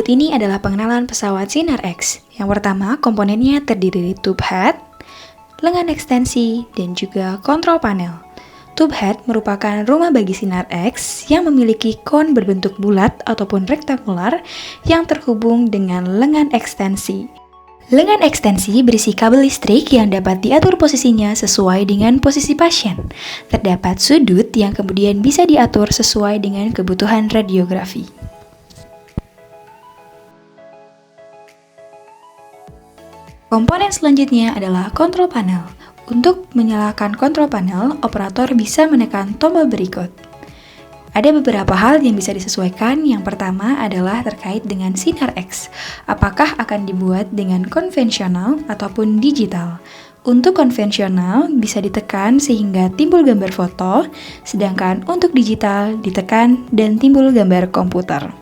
Berikut ini adalah pengenalan pesawat Sinar X. Yang pertama, komponennya terdiri dari tube head, lengan ekstensi, dan juga kontrol panel. Tube head merupakan rumah bagi Sinar X yang memiliki kon berbentuk bulat ataupun rektangular yang terhubung dengan lengan ekstensi. Lengan ekstensi berisi kabel listrik yang dapat diatur posisinya sesuai dengan posisi pasien. Terdapat sudut yang kemudian bisa diatur sesuai dengan kebutuhan radiografi. Komponen selanjutnya adalah kontrol panel. Untuk menyalakan kontrol panel, operator bisa menekan tombol berikut. Ada beberapa hal yang bisa disesuaikan. Yang pertama adalah terkait dengan Sinar X. Apakah akan dibuat dengan konvensional ataupun digital? Untuk konvensional bisa ditekan sehingga timbul gambar foto, sedangkan untuk digital ditekan dan timbul gambar komputer.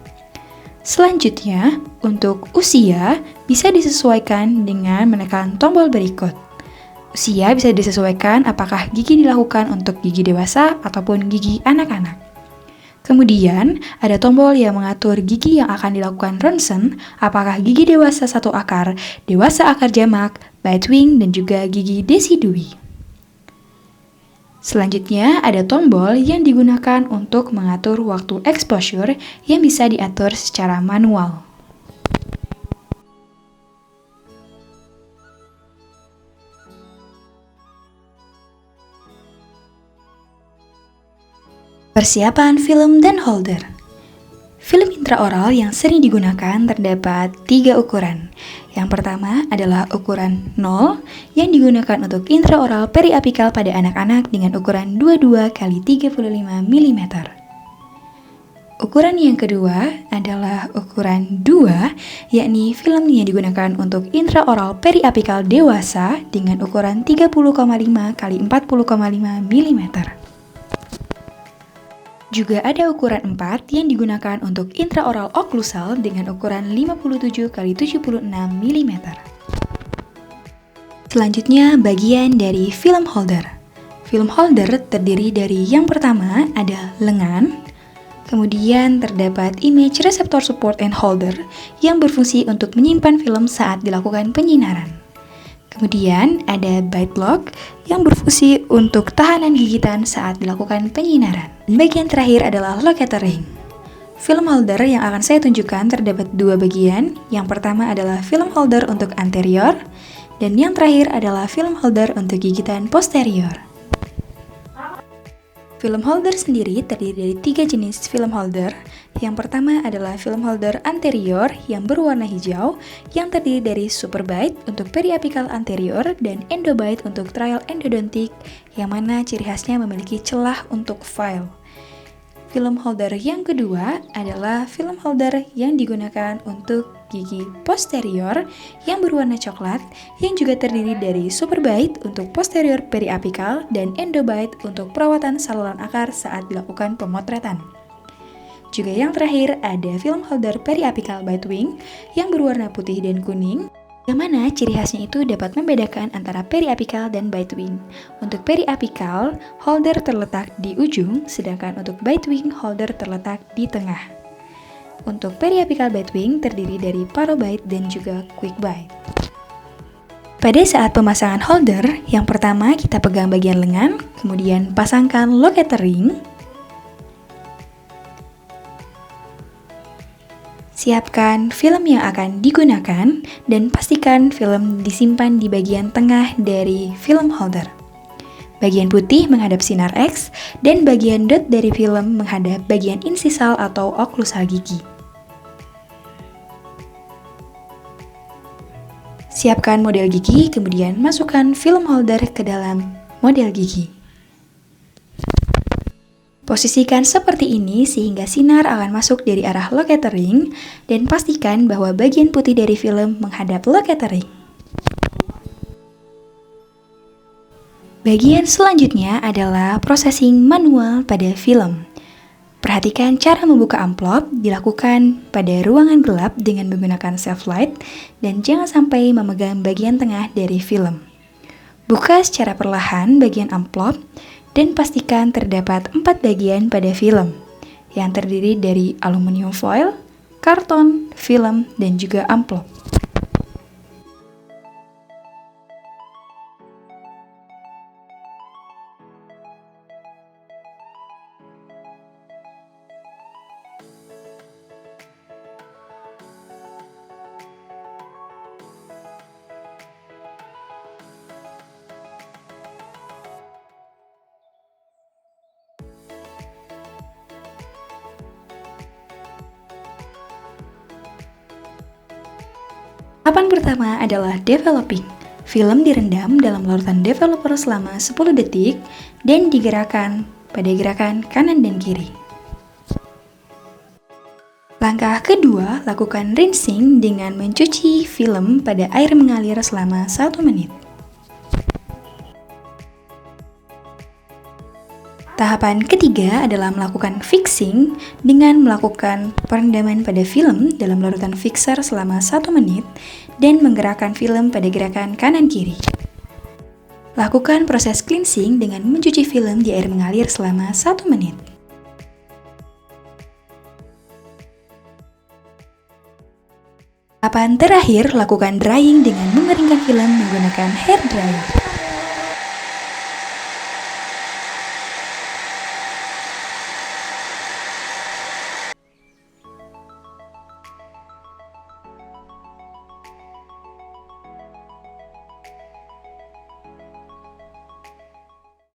Selanjutnya, untuk usia bisa disesuaikan dengan menekan tombol berikut. Usia bisa disesuaikan apakah gigi dilakukan untuk gigi dewasa ataupun gigi anak-anak. Kemudian, ada tombol yang mengatur gigi yang akan dilakukan ronsen, apakah gigi dewasa satu akar, dewasa akar jamak, bite wing, dan juga gigi decidui. Selanjutnya, ada tombol yang digunakan untuk mengatur waktu exposure yang bisa diatur secara manual. Persiapan film dan holder. Film intraoral yang sering digunakan terdapat 3 ukuran. Yang pertama adalah ukuran 0 yang digunakan untuk intraoral periapikal pada anak-anak dengan ukuran 22 x 35 mm. Ukuran yang kedua adalah ukuran 2, yakni film yang digunakan untuk intraoral periapikal dewasa dengan ukuran 30,5 x 40,5 mm. Juga ada ukuran 4 yang digunakan untuk intraoral oklusal dengan ukuran 57 x 76 mm. Selanjutnya, bagian dari film holder. Film holder terdiri dari yang pertama ada lengan, kemudian terdapat image receptor support and holder yang berfungsi untuk menyimpan film saat dilakukan penyinaran. Kemudian ada bite block yang berfungsi untuk tahanan gigitan saat dilakukan penyinaran. Dan bagian terakhir adalah locator ring. Film holder yang akan saya tunjukkan terdapat 2 bagian. Yang pertama adalah film holder untuk anterior, dan yang terakhir adalah film holder untuk gigitan posterior. Film holder sendiri terdiri dari 3 jenis film holder. Yang pertama adalah film holder anterior yang berwarna hijau, yang terdiri dari superbite untuk periapikal anterior dan endobite untuk trial endodontik, yang mana ciri khasnya memiliki celah untuk file. Film holder yang kedua adalah film holder yang digunakan untuk gigi posterior yang berwarna coklat, yang juga terdiri dari superbite untuk posterior periapikal dan endobite untuk perawatan saluran akar saat dilakukan pemotretan. Juga yang terakhir ada film holder periapikal bite wing yang berwarna putih dan kuning, yang mana ciri khasnya itu dapat membedakan antara periapikal dan bite wing. Untuk periapikal, holder terletak di ujung, sedangkan untuk bite wing, holder terletak di tengah. Untuk periapikal bite wing terdiri dari parobite dan juga quick bite. Pada saat pemasangan holder, yang pertama kita pegang bagian lengan, kemudian pasangkan locator ring. Siapkan film yang akan digunakan dan pastikan film disimpan di bagian tengah dari film holder. Bagian putih menghadap Sinar X dan bagian dot dari film menghadap bagian insisal atau oklusal gigi. Siapkan model gigi, kemudian masukkan film holder ke dalam model gigi. Posisikan seperti ini sehingga sinar akan masuk dari arah locator ring dan pastikan bahwa bagian putih dari film menghadap locator ring. Bagian selanjutnya adalah processing manual pada film. Perhatikan cara membuka amplop dilakukan pada ruangan gelap dengan menggunakan self light dan jangan sampai memegang bagian tengah dari film. Buka secara perlahan bagian amplop dan pastikan terdapat 4 bagian pada film. yang terdiri dari aluminium foil, karton, film, dan juga amplop. Tahapan pertama adalah developing. Film direndam dalam larutan developer selama 10 detik dan digerakkan pada gerakan kanan dan kiri. Langkah kedua, lakukan rinsing dengan mencuci film pada air mengalir selama 1 menit. Tahapan ketiga adalah melakukan fixing dengan melakukan perendaman pada film dalam larutan fixer selama 1 menit dan menggerakkan film pada gerakan kanan-kiri. Lakukan proses cleansing dengan mencuci film di air mengalir selama 1 menit. Tahapan terakhir, lakukan drying dengan mengeringkan film menggunakan hair dryer.